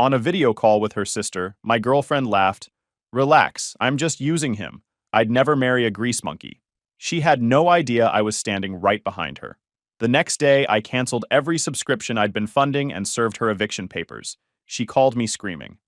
On a video call with her sister, my girlfriend laughed, "Relax, I'm just using him. I'd never marry a grease monkey." She had no idea I was standing right behind her. The next day, I canceled every subscription I'd been funding and served her eviction papers. She called me screaming.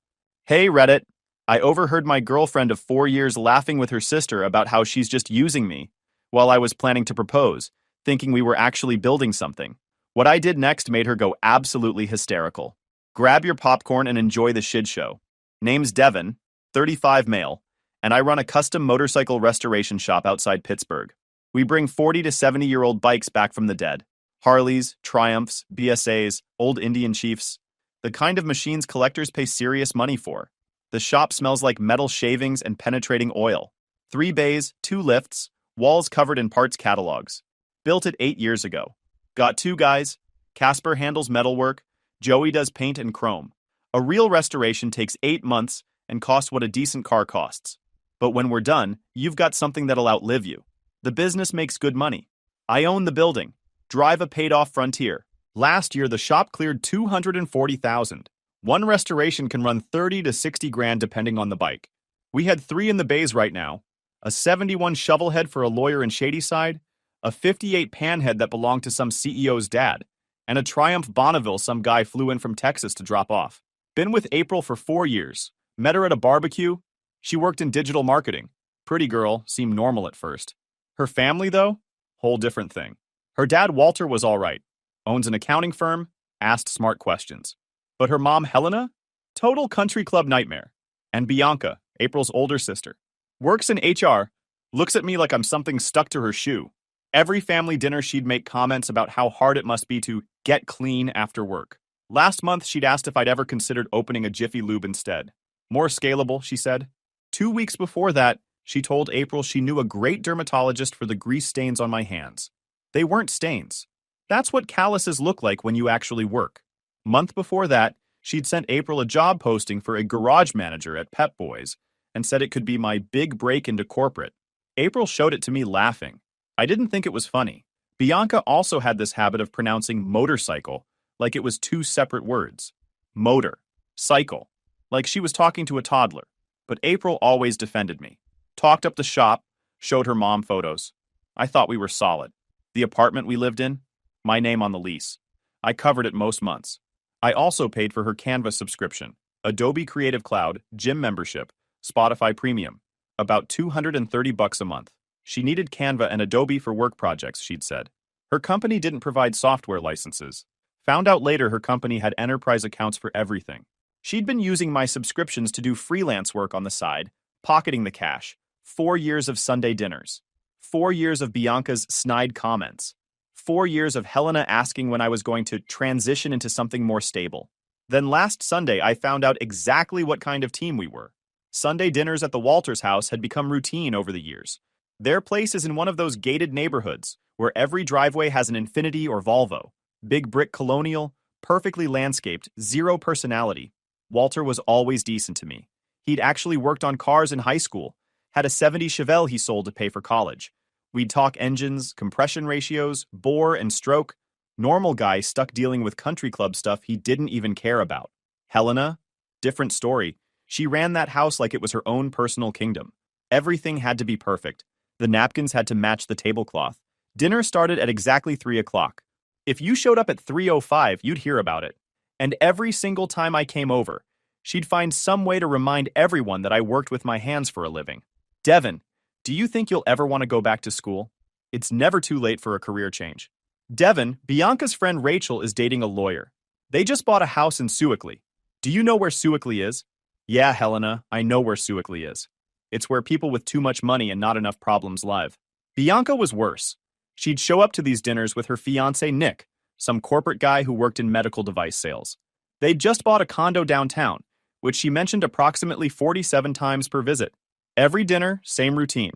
"Hey, Reddit. I overheard my girlfriend of 4 years laughing with her sister about how she's just using me, while I was planning to propose, thinking we were actually building something. What I did next made her go absolutely hysterical. Grab your popcorn and enjoy the shit show. Name's Devin, 35 male, and I run a custom motorcycle restoration shop outside Pittsburgh. We bring 40 to 70-year-old bikes back from the dead. Harleys, Triumphs, BSAs, old Indian Chiefs. The kind of machines collectors pay serious money for. The shop smells like metal shavings and penetrating oil. 3 bays, 2 lifts, walls covered in parts catalogs. Built it 8 years ago. Got 2 guys. Casper handles metalwork. Joey does paint and chrome. A real restoration takes 8 months and costs what a decent car costs. But when we're done, you've got something that'll outlive you. The business makes good money. I own the building. Drive a paid-off Frontier. Last year, the shop cleared $240,000. One restoration can run 30 to 60 grand depending on the bike. We had 3 in the bays right now. A 71 Shovelhead for a lawyer in Shadyside, a 58 Panhead that belonged to some CEO's dad, and a Triumph Bonneville some guy flew in from Texas to drop off. Been with April for 4 years. Met her at a barbecue. She worked in digital marketing. Pretty girl, seemed normal at first. Her family, though? Whole different thing. Her dad, Walter, was all right. Owns an accounting firm, asked smart questions. But her mom, Helena? Total country club nightmare. And Bianca, April's older sister. Works in HR, looks at me like I'm something stuck to her shoe. Every family dinner she'd make comments about how hard it must be to get clean after work. Last month, she'd asked if I'd ever considered opening a Jiffy Lube instead. More scalable, she said. 2 weeks before that, she told April she knew a great dermatologist for the grease stains on my hands. They weren't stains. That's what calluses look like when you actually work. Month before that, she'd sent April a job posting for a garage manager at Pep Boys and said it could be my big break into corporate. April showed it to me laughing. I didn't think it was funny. Bianca also had this habit of pronouncing motorcycle like it was 2 separate words. Motor. Cycle. Like she was talking to a toddler. But April always defended me. Talked up the shop, showed her mom photos. I thought we were solid. The apartment we lived in? My name on the lease. I covered it most months. I also paid for her Canva subscription, Adobe Creative Cloud, gym membership, Spotify Premium. About $230 a month. She needed Canva and Adobe for work projects, she'd said. Her company didn't provide software licenses. Found out later her company had enterprise accounts for everything. She'd been using my subscriptions to do freelance work on the side, pocketing the cash. 4 years of Sunday dinners. 4 years of Bianca's snide comments. 4 years of Helena asking when I was going to transition into something more stable. Then last Sunday, I found out exactly what kind of team we were. Sunday dinners at the Walters house had become routine over the years. Their place is in one of those gated neighborhoods where every driveway has an Infiniti or Volvo. Big brick colonial, perfectly landscaped, 0 personality. Walter was always decent to me. He'd actually worked on cars in high school, had a 70 Chevelle he sold to pay for college. We'd talk engines, compression ratios, bore and stroke. Normal guy stuck dealing with country club stuff he didn't even care about. Helena? Different story. She ran that house like it was her own personal kingdom. Everything had to be perfect. The napkins had to match the tablecloth. Dinner started at exactly 3 o'clock. If you showed up at 3:05, you'd hear about it. And every single time I came over, she'd find some way to remind everyone that I worked with my hands for a living. Devin, do you think you'll ever want to go back to school? It's never too late for a career change. Devin, Bianca's friend Rachel is dating a lawyer. They just bought a house in Sewickley. Do you know where Sewickley is? Yeah, Helena, I know where Sewickley is. It's where people with too much money and not enough problems live. Bianca was worse. She'd show up to these dinners with her fiancé Nick, some corporate guy who worked in medical device sales. They'd just bought a condo downtown, which she mentioned approximately 47 times per visit. Every dinner, same routine.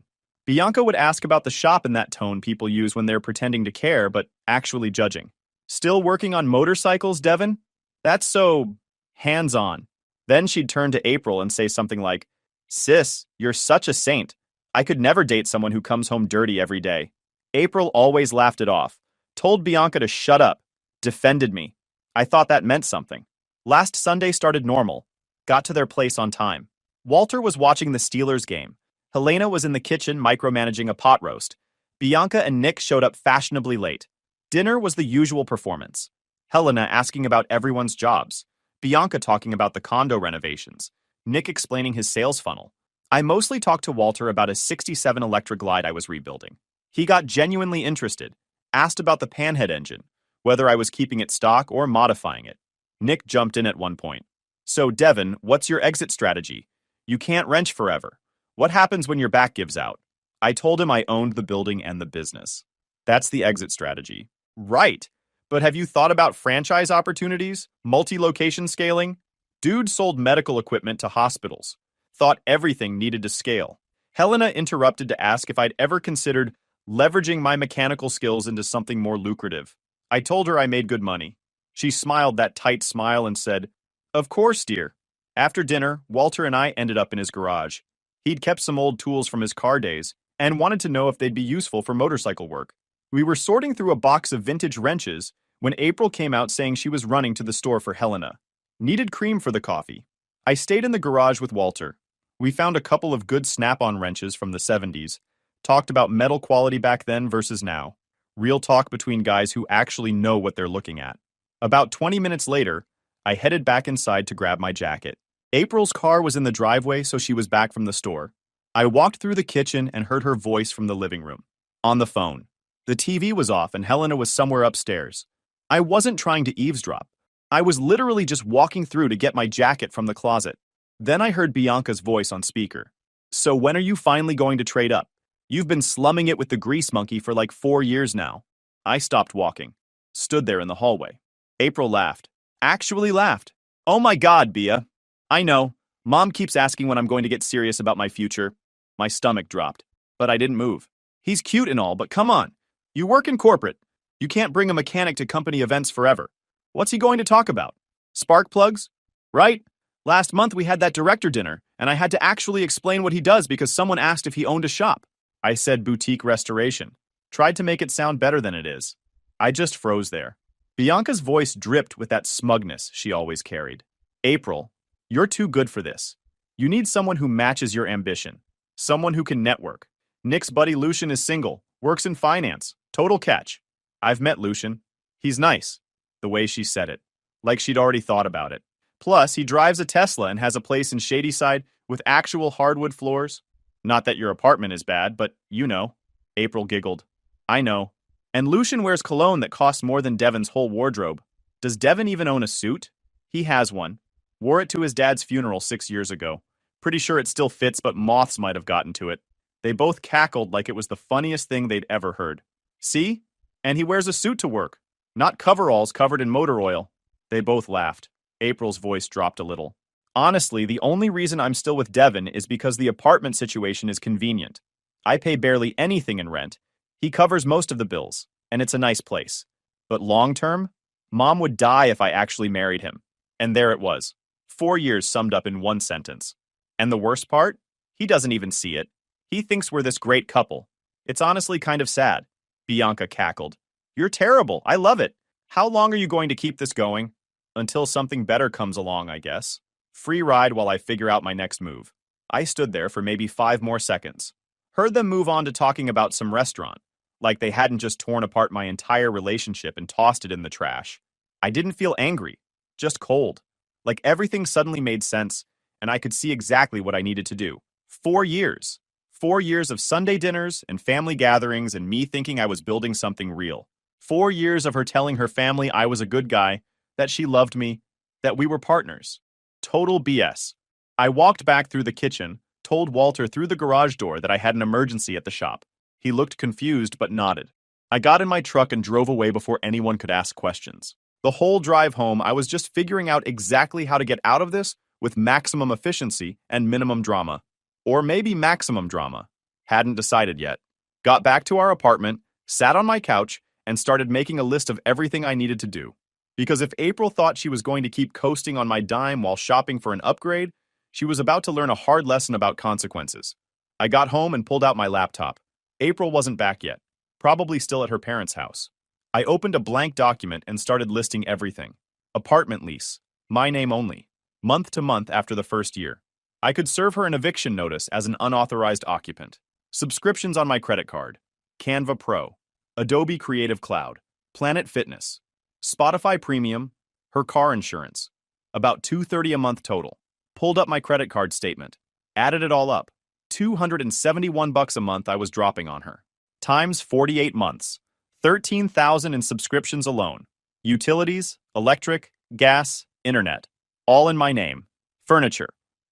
Bianca would ask about the shop in that tone people use when they're pretending to care but actually judging. Still working on motorcycles, Devin? That's so hands-on. Then she'd turn to April and say something like, "Sis, you're such a saint. I could never date someone who comes home dirty every day." April always laughed it off, told Bianca to shut up, defended me. I thought that meant something. Last Sunday started normal. Got to their place on time. Walter was watching the Steelers game. Helena was in the kitchen micromanaging a pot roast. Bianca and Nick showed up fashionably late. Dinner was the usual performance. Helena asking about everyone's jobs. Bianca talking about the condo renovations. Nick explaining his sales funnel. I mostly talked to Walter about a '67 Electra Glide I was rebuilding. He got genuinely interested, asked about the panhead engine, whether I was keeping it stock or modifying it. Nick jumped in at one point. So, Devin, what's your exit strategy? You can't wrench forever. What happens when your back gives out? I told him I owned the building and the business. That's the exit strategy. Right. But have you thought about franchise opportunities? Multi-location scaling? Dude sold medical equipment to hospitals. Thought everything needed to scale. Helena interrupted to ask if I'd ever considered leveraging my mechanical skills into something more lucrative. I told her I made good money. She smiled that tight smile and said, "Of course, dear." After dinner, Walter and I ended up in his garage. He'd kept some old tools from his car days and wanted to know if they'd be useful for motorcycle work. We were sorting through a box of vintage wrenches when April came out saying she was running to the store for Helena. Needed cream for the coffee. I stayed in the garage with Walter. We found a couple of good snap-on wrenches from the '70s, talked about metal quality back then versus now. Real talk between guys who actually know what they're looking at. About 20 minutes later, I headed back inside to grab my jacket. April's car was in the driveway, so she was back from the store. I walked through the kitchen and heard her voice from the living room. On the phone. The TV was off and Helena was somewhere upstairs. I wasn't trying to eavesdrop. I was literally just walking through to get my jacket from the closet. Then I heard Bianca's voice on speaker. So when are you finally going to trade up? You've been slumming it with the grease monkey for like 4 years now. I stopped walking. Stood there in the hallway. April laughed. Actually laughed. Oh my God, Bia. I know. Mom keeps asking when I'm going to get serious about my future. My stomach dropped. But I didn't move. He's cute and all, but come on. You work in corporate. You can't bring a mechanic to company events forever. What's he going to talk about? Spark plugs? Right? Last month we had that director dinner, and I had to actually explain what he does because someone asked if he owned a shop. I said boutique restoration. Tried to make it sound better than it is. I just froze there. Bianca's voice dripped with that smugness she always carried. April, you're too good for this. You need someone who matches your ambition. Someone who can network. Nick's buddy Lucian is single, works in finance. Total catch. I've met Lucian. He's nice. The way she said it. Like she'd already thought about it. Plus, he drives a Tesla and has a place in Shadyside with actual hardwood floors. Not that your apartment is bad, but you know. April giggled. I know. And Lucian wears cologne that costs more than Devin's whole wardrobe. Does Devin even own a suit? He has one. Wore it to his dad's funeral 6 years ago. Pretty sure it still fits, but moths might have gotten to it. They both cackled like it was the funniest thing they'd ever heard. See? And he wears a suit to work. Not coveralls covered in motor oil. They both laughed. April's voice dropped a little. Honestly, the only reason I'm still with Devin is because the apartment situation is convenient. I pay barely anything in rent. He covers most of the bills, and it's a nice place. But long term, Mom would die if I actually married him. And there it was. 4 years summed up in one sentence. And the worst part? He doesn't even see it. He thinks we're this great couple. It's honestly kind of sad. Bianca cackled. You're terrible. I love it. How long are you going to keep this going? Until something better comes along, I guess. Free ride while I figure out my next move. I stood there for maybe 5 more seconds. Heard them move on to talking about some restaurant. Like they hadn't just torn apart my entire relationship and tossed it in the trash. I didn't feel angry. Just cold. Like everything suddenly made sense, and I could see exactly what I needed to do. 4 years. 4 years of Sunday dinners and family gatherings and me thinking I was building something real. 4 years of her telling her family I was a good guy, that she loved me, that we were partners. Total BS. I walked back through the kitchen, told Walter through the garage door that I had an emergency at the shop. He looked confused but nodded. I got in my truck and drove away before anyone could ask questions. The whole drive home, I was just figuring out exactly how to get out of this with maximum efficiency and minimum drama. Or maybe maximum drama. Hadn't decided yet. Got back to our apartment, sat on my couch, and started making a list of everything I needed to do. Because if April thought she was going to keep coasting on my dime while shopping for an upgrade, she was about to learn a hard lesson about consequences. I got home and pulled out my laptop. April wasn't back yet. Probably still at her parents' house. I opened a blank document and started listing everything. Apartment lease, My name only. Month to month after the first year. I could serve her an eviction notice as an unauthorized occupant. Subscriptions on my credit card. Canva Pro. Adobe Creative Cloud. Planet Fitness. Spotify Premium. Her car insurance. About $230 a month total. Pulled up my credit card statement. Added it all up. $271 a month I was dropping on her. Times 48 months. 13,000 in subscriptions alone. Utilities, electric, gas, internet. All in my name. Furniture.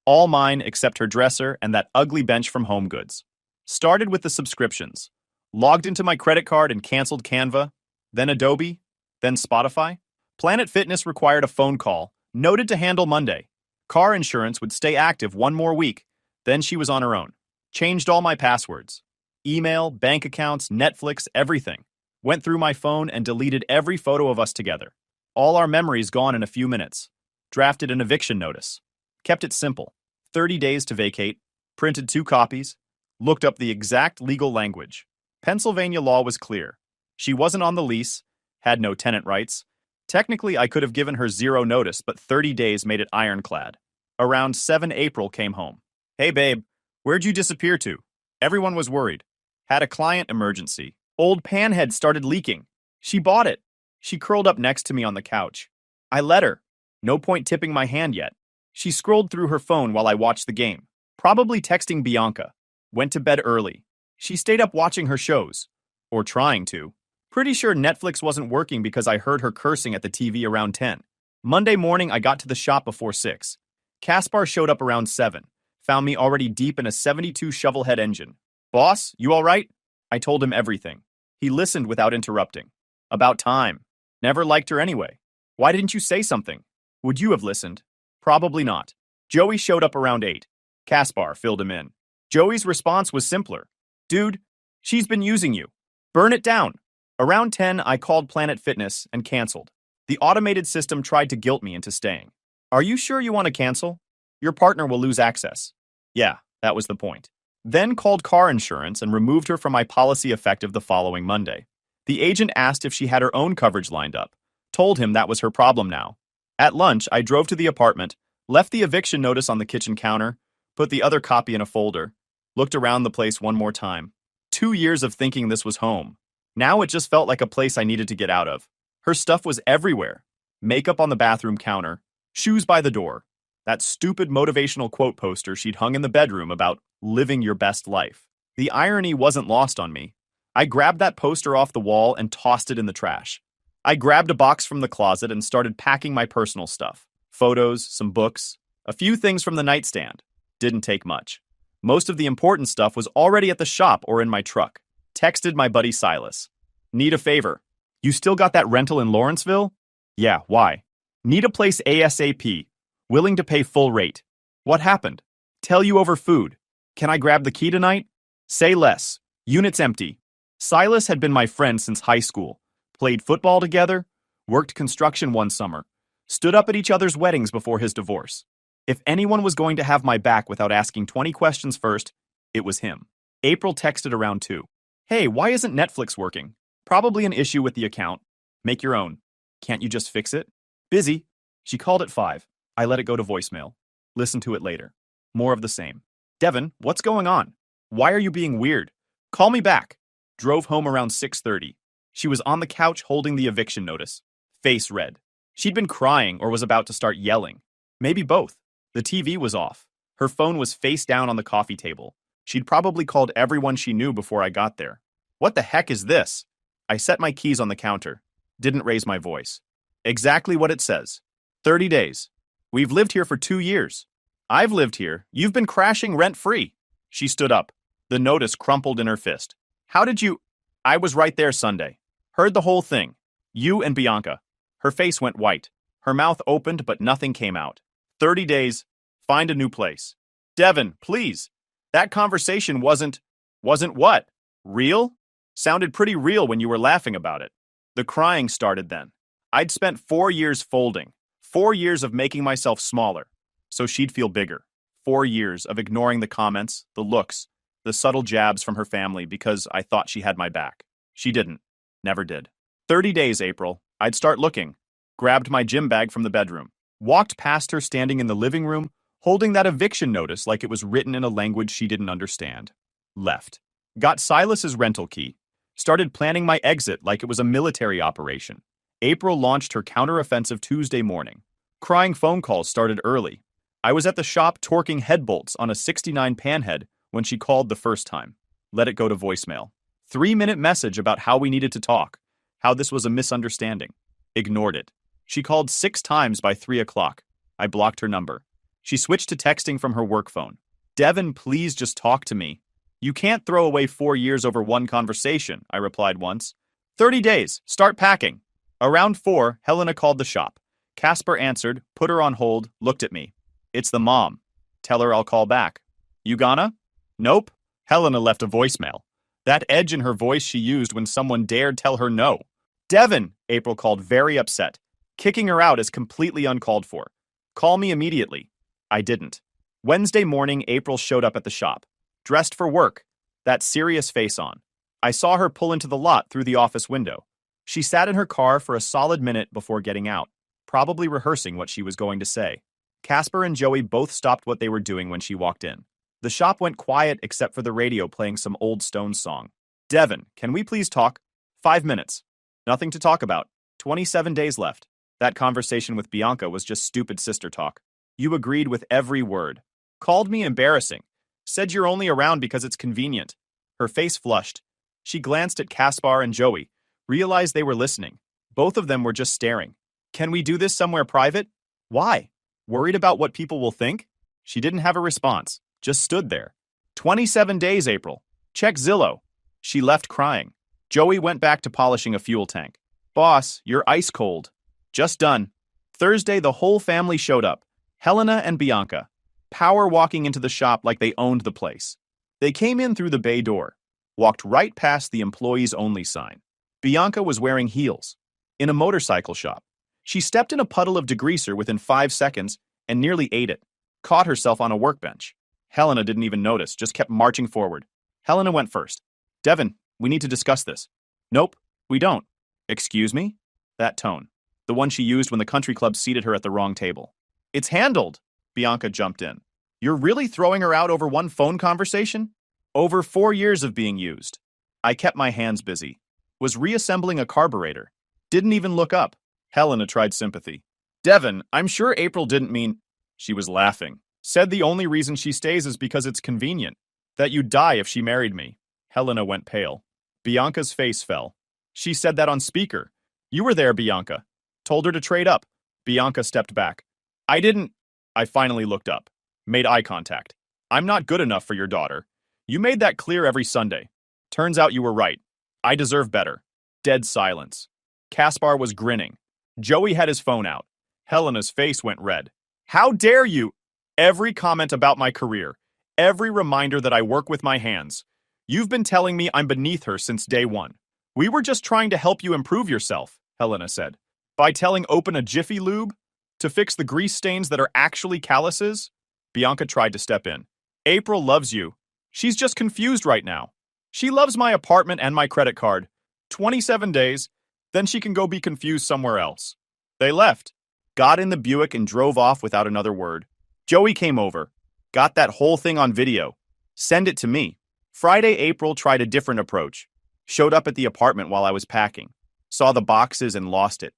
All mine except her dresser and that ugly bench from Home Goods. Started with the subscriptions. Logged into my credit card and canceled Canva, then Adobe, then Spotify. Planet Fitness required a phone call, noted to handle Monday. Car insurance would stay active one more week, then she was on her own. Changed all my passwords. Email, bank accounts, Netflix, everything. Went through my phone and deleted every photo of us together. All our memories gone in a few minutes. Drafted an eviction notice. Kept it simple. 30 days to vacate. Printed 2 copies. Looked up the exact legal language. Pennsylvania law was clear. She wasn't on the lease, had no tenant rights. Technically, I could have given her 0 notice, but 30 days made it ironclad. Around 7 April came home. Hey babe, where'd you disappear to? Everyone was worried. Had a client emergency. Old panhead started leaking. She bought it. She curled up next to me on the couch. I let her. No point tipping my hand yet. She scrolled through her phone while I watched the game. Probably texting Bianca. Went to bed early. She stayed up watching her shows. Or trying to. Pretty sure Netflix wasn't working because I heard her cursing at the TV around 10. Monday morning, I got to the shop before 6. Caspar showed up around 7. Found me already deep in a 72 shovelhead engine. Boss, you all right? I told him everything. He listened without interrupting. About time. Never liked her anyway. Why didn't you say something? Would you have listened? Probably not. Joey showed up around 8. Caspar filled him in. Joey's response was simpler. Dude, she's been using you. Burn it down. Around 10, I called Planet Fitness and canceled. The automated system tried to guilt me into staying. Are you sure you want to cancel? Your partner will lose access. Yeah, that was the point. Then called car insurance and removed her from my policy effective the following Monday. The agent asked if she had her own coverage lined up. Told him that was her problem now. At lunch, I drove to the apartment, left the eviction notice on the kitchen counter, put the other copy in a folder, looked around the place one more time. 2 years of thinking this was home. Now it just felt like a place I needed to get out of. Her stuff was everywhere. Makeup on the bathroom counter, shoes by the door. That stupid motivational quote poster she'd hung in the bedroom about living your best life. The irony wasn't lost on me. I grabbed that poster off the wall and tossed it in the trash. I grabbed a box from the closet and started packing my personal stuff. Photos, some books, a few things from the nightstand. Didn't take much. Most of the important stuff was already at the shop or in my truck. Texted my buddy Silas. Need a favor. You still got that rental in Lawrenceville? Yeah, why? Need a place ASAP. Willing to pay full rate. What happened? Tell you over food. Can I grab the key tonight? Say less. Unit's empty. Silas had been my friend since high school. Played football together. Worked construction one summer. Stood up at each other's weddings before his divorce. If anyone was going to have my back without asking 20 questions first, it was him. April texted around 2. Hey, why isn't Netflix working? Probably an issue with the account. Make your own. Can't you just fix it? Busy. She called at 5. I let it go to voicemail. Listen to it later. More of the same. Devin, what's going on? Why are you being weird? Call me back. Drove home around 6:30. She was on the couch holding the eviction notice. Face red. She'd been crying or was about to start yelling. Maybe both. The TV was off. Her phone was face down on the coffee table. She'd probably called everyone she knew before I got there. What the heck is this? I set my keys on the counter. Didn't raise my voice. Exactly what it says. 30 days. We've lived here for 2 years. I've lived here. You've been crashing rent-free. She stood up. The notice crumpled in her fist. How did you... I was right there Sunday. Heard the whole thing. You and Bianca. Her face went white. Her mouth opened, but nothing came out. 30 days. Find a new place. Devin, please. That conversation wasn't what? Real? Sounded pretty real when you were laughing about it. The crying started then. I'd spent 4 years folding. 4 years of making myself smaller, so she'd feel bigger. 4 years of ignoring the comments, the looks, the subtle jabs from her family because I thought she had my back. She didn't. Never did. 30 days, April. I'd start looking. Grabbed my gym bag from the bedroom. Walked past her standing in the living room, holding that eviction notice like it was written in a language she didn't understand. Left. Got Silas's rental key. Started planning my exit like it was a military operation. April launched her counteroffensive Tuesday morning. Crying phone calls started early. I was at the shop torquing head bolts on a 69 panhead when she called the first time. Let it go to voicemail. 3-minute message about how we needed to talk, how this was a misunderstanding. Ignored it. She called 6 times by 3 o'clock. I blocked her number. She switched to texting from her work phone. Devin, please just talk to me. You can't throw away 4 years over one conversation, I replied once. 30 days, start packing. Around 4, Helena called the shop. Casper answered, put her on hold, looked at me. It's the mom. Tell her I'll call back. You gonna? Nope. Helena left a voicemail. That edge in her voice she used when someone dared tell her no. Devin, April called, very upset. Kicking her out is completely uncalled for. Call me immediately. I didn't. Wednesday morning, April showed up at the shop. Dressed for work. That serious face on. I saw her pull into the lot through the office window. She sat in her car for a solid minute before getting out, probably rehearsing what she was going to say. Casper and Joey both stopped what they were doing when she walked in. The shop went quiet except for the radio playing some old Stones song. Devin, can we please talk? 5 minutes. Nothing to talk about. 27 days left. That conversation with Bianca was just stupid sister talk. You agreed with every word. Called me embarrassing. Said you're only around because it's convenient. Her face flushed. She glanced at Caspar and Joey, realized they were listening. Both of them were just staring. Can we do this somewhere private? Why? Worried about what people will think? She didn't have a response, just stood there. 27 days, April. Check Zillow. She left crying. Joey went back to polishing a fuel tank. Boss, you're ice cold. Just done. Thursday, the whole family showed up. Helena and Bianca. Power walking into the shop like they owned the place. They came in through the bay door, walked right past the employees only sign. Bianca was wearing heels. In a motorcycle shop. She stepped in a puddle of degreaser within 5 seconds and nearly ate it. Caught herself on a workbench. Helena didn't even notice, just kept marching forward. Helena went first. Devin, we need to discuss this. Nope, we don't. Excuse me? That tone. The one she used when the country club seated her at the wrong table. It's handled. Bianca jumped in. You're really throwing her out over one phone conversation? Over 4 years of being used. I kept my hands busy. Was reassembling a carburetor. Didn't even look up. Helena tried sympathy. Devin, I'm sure April didn't mean... She was laughing. Said the only reason she stays is because it's convenient. That you'd die if she married me. Helena went pale. Bianca's face fell. She said that on speaker. You were there, Bianca. Told her to trade up. Bianca stepped back. I didn't... I finally looked up. Made eye contact. I'm not good enough for your daughter. You made that clear every Sunday. Turns out you were right. I deserve better. Dead silence. Caspar was grinning. Joey had his phone out. Helena's face went red. How dare you? Every comment about my career. Every reminder that I work with my hands. You've been telling me I'm beneath her since day one. We were just trying to help you improve yourself, Helena said. By telling Open a Jiffy Lube? To fix the grease stains that are actually calluses? Bianca tried to step in. April loves you. She's just confused right now. She loves my apartment and my credit card. 27 days, then she can go be confused somewhere else. They left. Got in the Buick and drove off without another word. Joey came over. Got that whole thing on video. Send it to me. Friday, April tried a different approach. Showed up at the apartment while I was packing. Saw the boxes and lost it.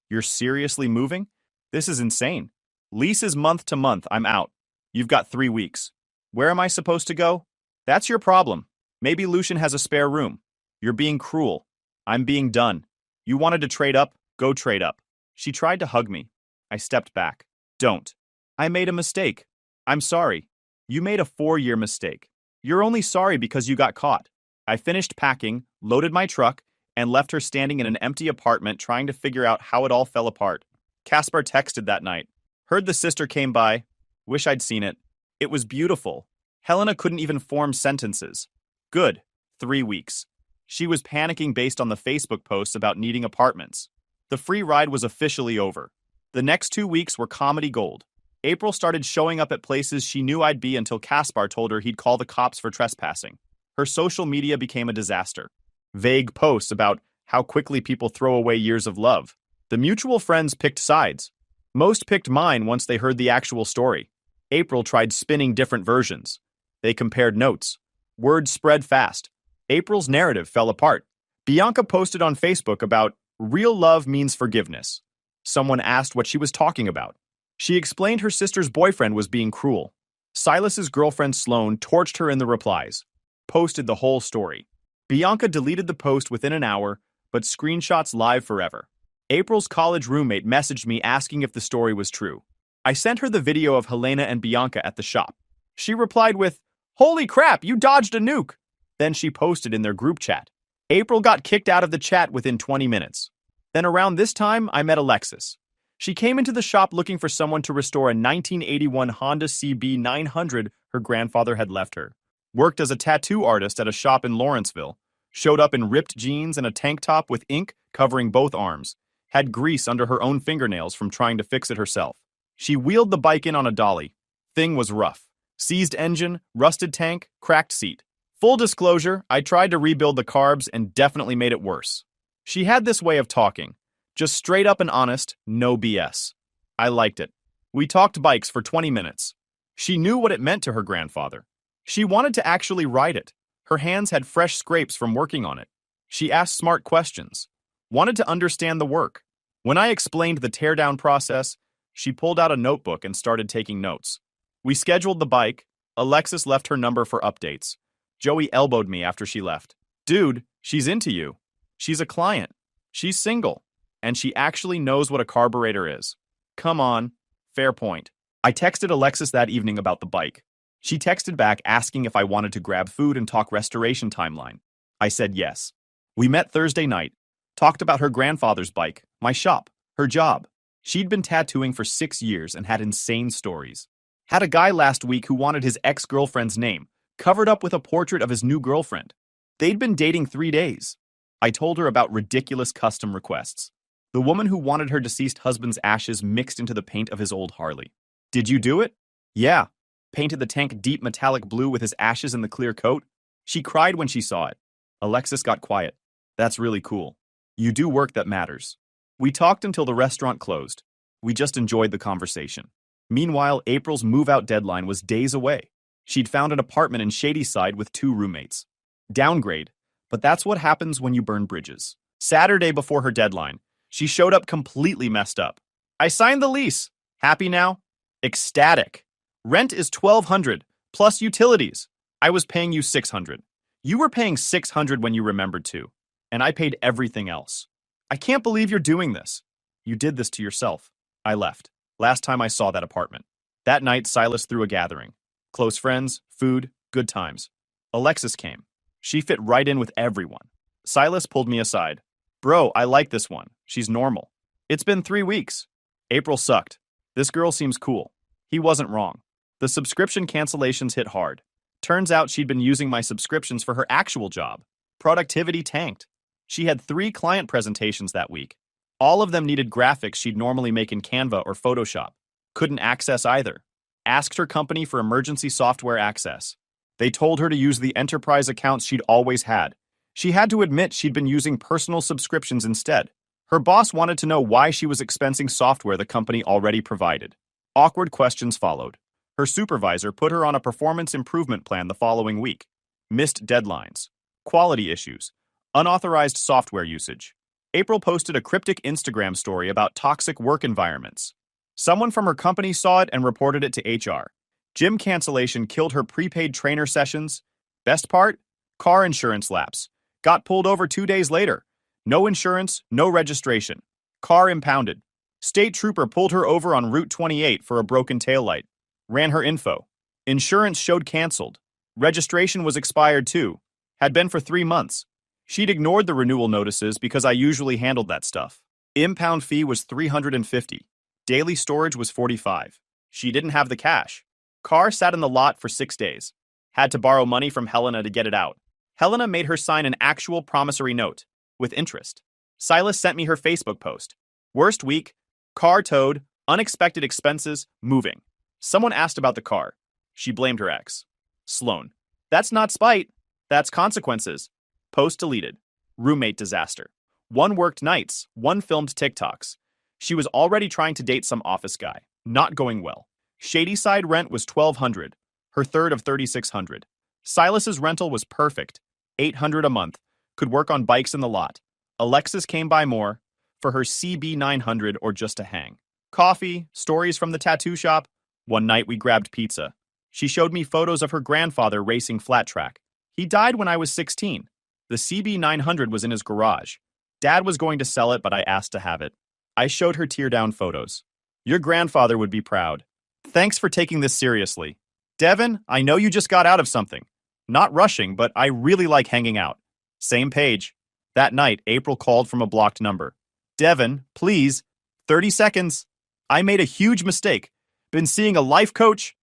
You're seriously moving? This is insane. Lease is month to month. I'm out. You've got 3 weeks. Where am I supposed to go? That's your problem. Maybe Lucian has a spare room. You're being cruel. I'm being done. You wanted to trade up? Go trade up. She tried to hug me. I stepped back. Don't. I made a mistake. I'm sorry. You made a 4-year mistake. You're only sorry because you got caught. I finished packing, loaded my truck, and left her standing in an empty apartment trying to figure out how it all fell apart. Caspar texted that night. Heard the sister came by. Wish I'd seen it. It was beautiful. Helena couldn't even form sentences. Good. 3 weeks. She was panicking based on the Facebook posts about needing apartments. The free ride was officially over. The next 2 weeks were comedy gold. April started showing up at places she knew I'd be until Caspar told her he'd call the cops for trespassing. Her social media became a disaster. Vague posts about how quickly people throw away years of love. The mutual friends picked sides. Most picked mine once they heard the actual story. April tried spinning different versions. They compared notes. Words spread fast. April's narrative fell apart. Bianca posted on Facebook about real love means forgiveness. Someone asked what she was talking about. She explained her sister's boyfriend was being cruel. Silas's girlfriend Sloane torched her in the replies. Posted the whole story. Bianca deleted the post within an hour, but screenshots live forever. April's college roommate messaged me asking if the story was true. I sent her the video of Helena and Bianca at the shop. She replied with, "Holy crap, you dodged a nuke!" Then she posted in their group chat. April got kicked out of the chat within 20 minutes. Then around this time, I met Alexis. She came into the shop looking for someone to restore a 1981 Honda CB900 her grandfather had left her. Worked as a tattoo artist at a shop in Lawrenceville. Showed up in ripped jeans and a tank top with ink covering both arms. Had grease under her own fingernails from trying to fix it herself. She wheeled the bike in on a dolly. Thing was rough. Seized engine, rusted tank, cracked seat. Full disclosure, I tried to rebuild the carbs and definitely made it worse. She had this way of talking. Just straight up and honest, no BS. I liked it. We talked bikes for 20 minutes. She knew what it meant to her grandfather. She wanted to actually ride it. Her hands had fresh scrapes from working on it. She asked smart questions. Wanted to understand the work. When I explained the teardown process, she pulled out a notebook and started taking notes. We scheduled the bike. Alexis left her number for updates. Joey elbowed me after she left. Dude, she's into you. She's a client. She's single. And she actually knows what a carburetor is. Come on. Fair point. I texted Alexis that evening about the bike. She texted back asking if I wanted to grab food and talk restoration timeline. I said yes. We met Thursday night. Talked about her grandfather's bike, my shop, her job. She'd been tattooing for 6 years and had insane stories. Had a guy last week who wanted his ex-girlfriend's name, covered up with a portrait of his new girlfriend. They'd been dating 3 days. I told her about ridiculous custom requests. The woman who wanted her deceased husband's ashes mixed into the paint of his old Harley. Did you do it? Yeah. Painted the tank deep metallic blue with his ashes in the clear coat. She cried when she saw it. Alexis got quiet. That's really cool. You do work that matters. We talked until the restaurant closed. We just enjoyed the conversation. Meanwhile, April's move-out deadline was days away. She'd found an apartment in Shadyside with 2 roommates. Downgrade, but that's what happens when you burn bridges. Saturday before her deadline, she showed up completely messed up. I signed the lease. Happy now? Ecstatic. Rent is $1,200 plus utilities. I was paying you $600. You were paying $600 when you remembered to, and I paid everything else. I can't believe you're doing this. You did this to yourself. I left. Last time I saw that apartment. That night, Silas threw a gathering. Close friends, food, good times. Alexis came. She fit right in with everyone. Silas pulled me aside. Bro, I like this one. She's normal. It's been 3 weeks. April sucked. This girl seems cool. He wasn't wrong. The subscription cancellations hit hard. Turns out she'd been using my subscriptions for her actual job. Productivity tanked. She had 3 client presentations that week. All of them needed graphics she'd normally make in Canva or Photoshop. Couldn't access either. Asked her company for emergency software access. They told her to use the enterprise accounts she'd always had. She had to admit she'd been using personal subscriptions instead. Her boss wanted to know why she was expensing software the company already provided. Awkward questions followed. Her supervisor put her on a performance improvement plan the following week. Missed deadlines. Quality issues. Unauthorized software usage. April posted a cryptic Instagram story about toxic work environments. Someone from her company saw it and reported it to HR. Gym cancellation killed her prepaid trainer sessions. Best part? Car insurance lapse. Got pulled over 2 days later. No insurance, no registration. Car impounded. State trooper pulled her over on Route 28 for a broken taillight. Ran her info. Insurance showed canceled. Registration was expired too. Had been for 3 months. She'd ignored the renewal notices because I usually handled that stuff. Impound fee was $350. Daily storage was $45. She didn't have the cash. Car sat in the lot for 6 days. Had to borrow money from Helena to get it out. Helena made her sign an actual promissory note, with interest. Silas sent me her Facebook post. Worst week, car towed, unexpected expenses, moving. Someone asked about the car. She blamed her ex. Sloane. That's not spite. That's consequences. Post deleted. Roommate disaster. One worked nights, one filmed TikToks. She was already trying to date some office guy. Not going well. Shadyside rent was 1,200, her third of 3,600. Silas's rental was perfect, 800 a month, could work on bikes in the lot. Alexis came by more, for her CB 900 or just to hang. Coffee, stories from the tattoo shop. One night we grabbed pizza. She showed me photos of her grandfather racing flat track. He died when I was 16. The CB 900 was in his garage. Dad was going to sell it, but I asked to have it. I showed her tear-down photos. Your grandfather would be proud. Thanks for taking this seriously. Devin, I know you just got out of something. Not rushing, but I really like hanging out. Same page. That night, April called from a blocked number. Devin, please. 30 seconds. I made a huge mistake. Been seeing a life coach.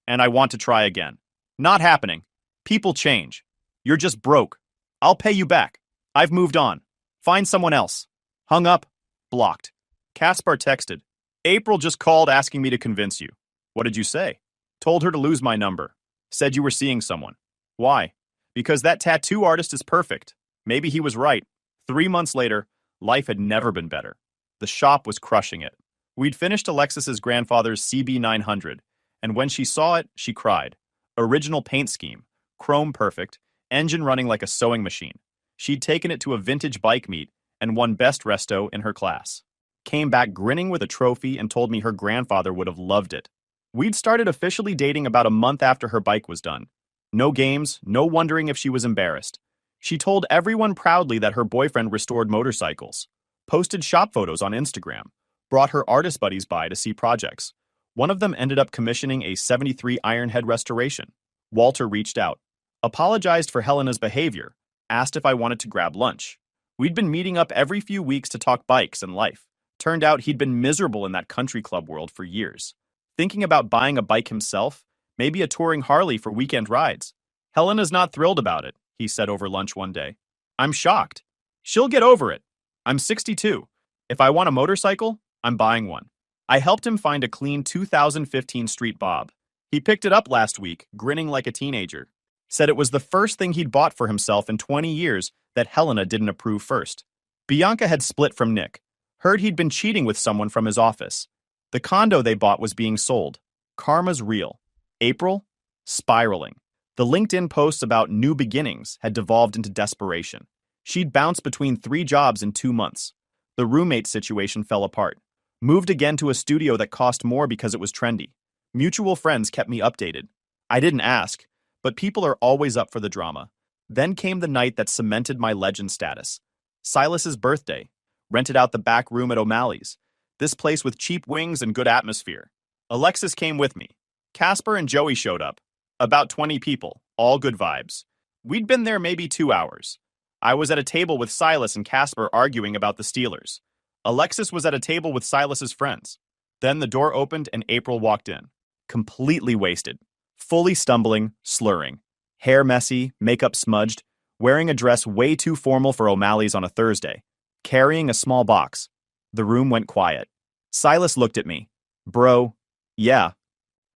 And I want to try again. Not happening. People change. You're just broke. I'll pay you back. I've moved on. Find someone else. Hung up. Blocked. Caspar texted. April just called asking me to convince you. What did you say? Told her to lose my number. Said you were seeing someone. Why? Because that tattoo artist is perfect. Maybe he was right. 3 months later, life had never been better. The shop was crushing it. We'd finished Alexis's grandfather's CB 900, and when she saw it, she cried. Original paint scheme, chrome perfect, engine running like a sewing machine. She'd taken it to a vintage bike meet and won best resto in her class. Came back grinning with a trophy and told me her grandfather would have loved it. We'd started officially dating about a month after her bike was done. No games, no wondering if she was embarrassed. She told everyone proudly that her boyfriend restored motorcycles, posted shop photos on Instagram, brought her artist buddies by to see projects. One of them ended up commissioning a 73 Ironhead restoration. Walter reached out, apologized for Helena's behavior, asked if I wanted to grab lunch. We'd been meeting up every few weeks to talk bikes and life. Turned out he'd been miserable in that country club world for years. Thinking about buying a bike himself, maybe a touring Harley for weekend rides. Helena's not thrilled about it, he said over lunch one day. I'm shocked. She'll get over it. I'm 62. If I want a motorcycle, I'm buying one. I helped him find a clean 2015 Street Bob. He picked it up last week, grinning like a teenager. Said it was the first thing he'd bought for himself in 20 years that Helena didn't approve first. Bianca had split from Nick. Heard he'd been cheating with someone from his office. The condo they bought was being sold. Karma's real. April? Spiraling. The LinkedIn posts about new beginnings had devolved into desperation. She'd bounced between 3 jobs in 2 months. The roommate situation fell apart. Moved again to a studio that cost more because it was trendy. Mutual friends kept me updated. I didn't ask, but people are always up for the drama. Then came the night that cemented my legend status. Silas's birthday. Rented out the back room at O'Malley's. This place with cheap wings and good atmosphere. Alexis came with me. Caspar and Joey showed up. About 20 people, all good vibes. We'd been there maybe 2 hours. I was at a table with Silas and Caspar arguing about the Steelers. Alexis was at a table with Silas's friends. Then the door opened and April walked in. Completely wasted. Fully stumbling, slurring. Hair messy, makeup smudged, wearing a dress way too formal for O'Malley's on a Thursday. Carrying a small box. The room went quiet. Silas looked at me. Bro, yeah.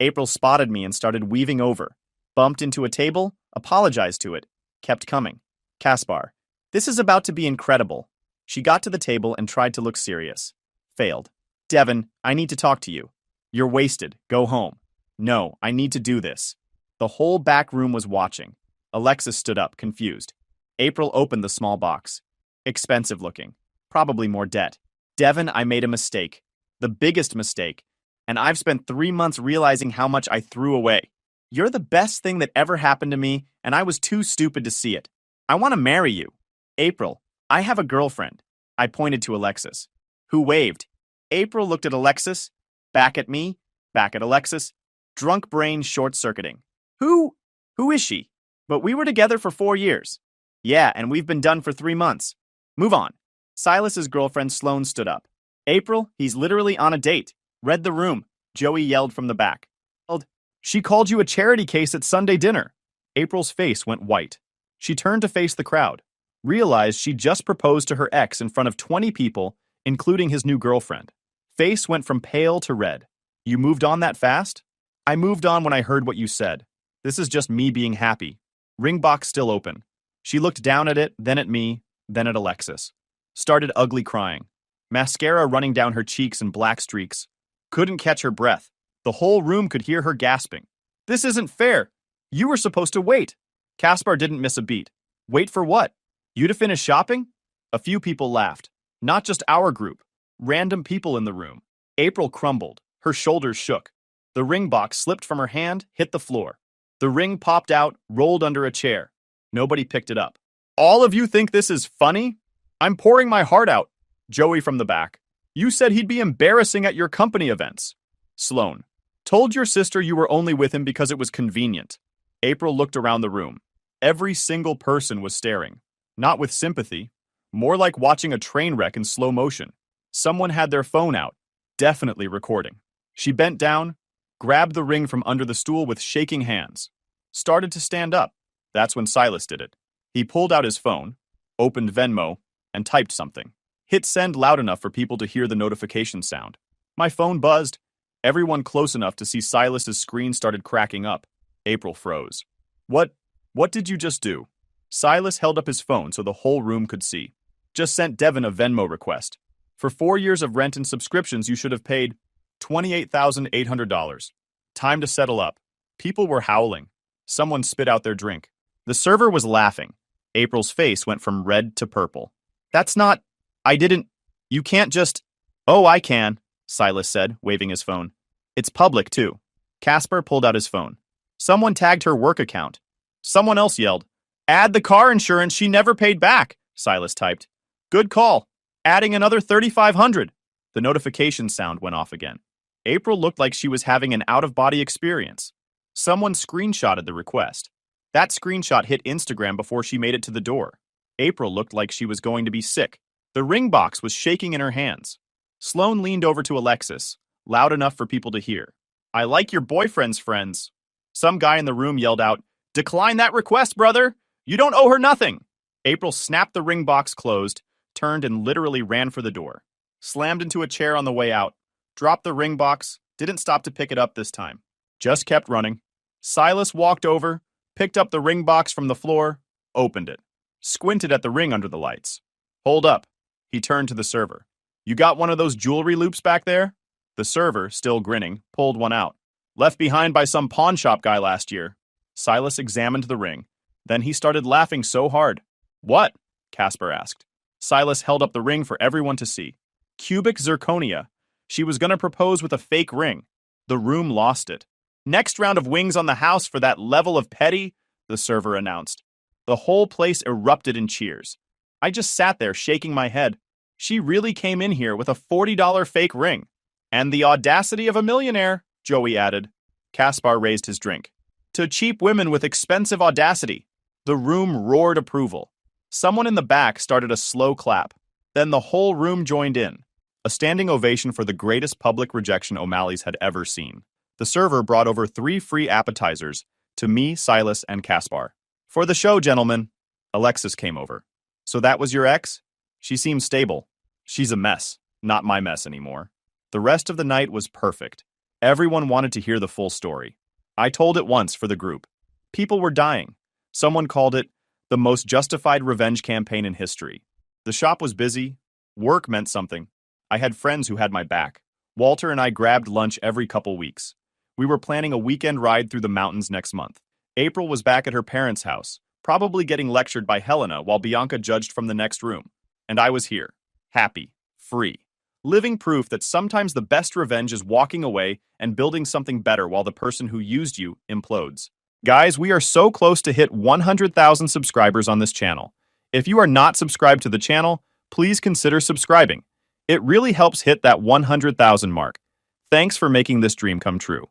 April spotted me and started weaving over. Bumped into a table, apologized to it. Kept coming. Caspar, this is about to be incredible. She got to the table and tried to look serious. Failed. Devin, I need to talk to you. You're wasted. Go home. No, I need to do this. The whole back room was watching. Alexis stood up, confused. April opened the small box. Expensive looking. Probably more debt. Devin, I made a mistake. The biggest mistake. And I've spent 3 months realizing how much I threw away. You're the best thing that ever happened to me, and I was too stupid to see it. I want to marry you. April, I have a girlfriend. I pointed to Alexis, who waved. April looked at Alexis, back at me, back at Alexis, drunk brain short-circuiting. Who is she? But we were together for 4 years. Yeah, and we've been done for 3 months. Move on. Silas's girlfriend Sloane stood up. April, he's literally on a date. Read the room, Joey yelled from the back. She called you a charity case at Sunday dinner. April's face went white. She turned to face the crowd. Realized she'd just proposed to her ex in front of 20 people, including his new girlfriend. Face went from pale to red. You moved on that fast? I moved on when I heard what you said. This is just me being happy. Ring box still open. She looked down at it, then at me, then at Alexis. Started ugly crying. mascara running down her cheeks in black streaks. Couldn't catch her breath. The whole room could hear her gasping. This isn't fair. You were supposed to wait. Caspar didn't miss a beat. Wait for what? You to finish shopping? A few people laughed. Not just our group. Random people in the room. April crumbled. Her shoulders shook. The ring box slipped from her hand, hit the floor. The ring popped out, rolled under a chair. Nobody picked it up. All of you think this is funny? I'm pouring my heart out. Joey from the back. You said he'd be embarrassing at your company events. Sloan. Told your sister you were only with him because it was convenient. April looked around the room. Every single person was staring. Not with sympathy. More like watching a train wreck in slow motion. Someone had their phone out. Definitely recording. She bent down, grabbed the ring from under the stool with shaking hands. Started to stand up. That's when Silas did it. He pulled out his phone, opened Venmo, and typed something. Hit send loud enough for people to hear the notification sound. My phone buzzed. Everyone close enough to see Silas's screen started cracking up. April froze. What did you just do? Silas held up his phone so the whole room could see. Just sent Devin a Venmo request. For 4 years of rent and subscriptions, you should have paid $28,800. Time to settle up. People were howling. Someone spit out their drink. The server was laughing. April's face went from red to purple. That's not... You can't just... Oh, I can, Silas said, waving his phone. It's public, too. Caspar pulled out his phone. Someone tagged her work account. Someone else yelled, Add the car insurance she never paid back, Silas typed. Good call. Adding another $3,500. The notification sound went off again. April looked like she was having an out-of-body experience. Someone screenshotted the request. That screenshot hit Instagram before she made it to the door. April looked like she was going to be sick. The ring box was shaking in her hands. Sloan leaned over to Alexis, loud enough for people to hear. I like your boyfriend's friends. Some guy in the room yelled out, Decline that request, brother! You don't owe her nothing! April snapped the ring box closed, turned and literally ran for the door. Slammed into a chair on the way out. Dropped the ring box, didn't stop to pick it up this time. Just kept running. Silas walked over, picked up the ring box from the floor, opened it. Squinted at the ring under the lights. Hold up. He turned to the server. You got one of those jewelry loops back there? The server, still grinning, pulled one out. Left behind by some pawn shop guy last year. Silas examined the ring. Then he started laughing so hard. What? Caspar asked. Silas held up the ring for everyone to see. Cubic zirconia. She was going to propose with a fake ring. The room lost it. Next round of wings on the house for that level of petty, the server announced. The whole place erupted in cheers. I just sat there shaking my head. She really came in here with a $40 fake ring. And the audacity of a millionaire, Joey added. Caspar raised his drink. To cheap women with expensive audacity. The room roared approval. Someone in the back started a slow clap. Then the whole room joined in. A standing ovation for the greatest public rejection O'Malley's had ever seen. The server brought over 3 free appetizers to me, Silas, and Caspar. For the show, gentlemen. Alexis came over. So that was your ex? She seems stable. She's a mess. Not my mess anymore. The rest of the night was perfect. Everyone wanted to hear the full story. I told it once for the group. People were dying. Someone called it the most justified revenge campaign in history. The shop was busy. Work meant something. I had friends who had my back. Walter and I grabbed lunch every couple weeks. We were planning a weekend ride through the mountains next month. April was back at her parents' house, probably getting lectured by Helena while Bianca judged from the next room. And I was here, happy, free, living proof that sometimes the best revenge is walking away and building something better while the person who used you implodes. Guys, we are so close to hit 100,000 subscribers on this channel. If you are not subscribed to the channel, please consider subscribing. It really helps hit that 100,000 mark. Thanks for making this dream come true.